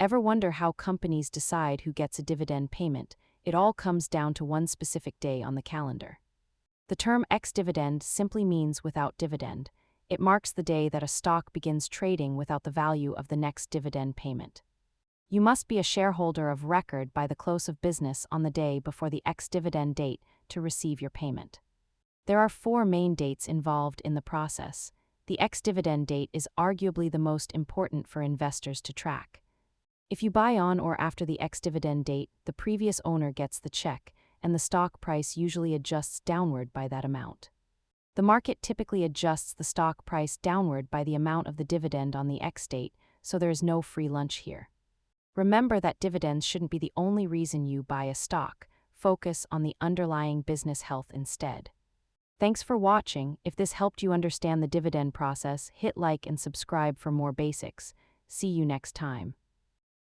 Ever wonder how companies decide who gets a dividend payment? It all comes down to one specific day on the calendar. The term ex-dividend simply means without dividend. It marks the day that a stock begins trading without the value of the next dividend payment. You must be a shareholder of record by the close of business on the day before the ex-dividend date to receive your payment. There are 4 main dates involved in the process. The ex-dividend date is arguably the most important for investors to track. If you buy on or after the ex-dividend date, the previous owner gets the check, and the stock price usually adjusts downward by that amount. The market typically adjusts the stock price downward by the amount of the dividend on the ex-date, so there is no free lunch here. Remember that dividends shouldn't be the only reason you buy a stock. Focus on the underlying business health instead. Thanks for watching. If this helped you understand the dividend process, hit like and subscribe for more basics. See you next time.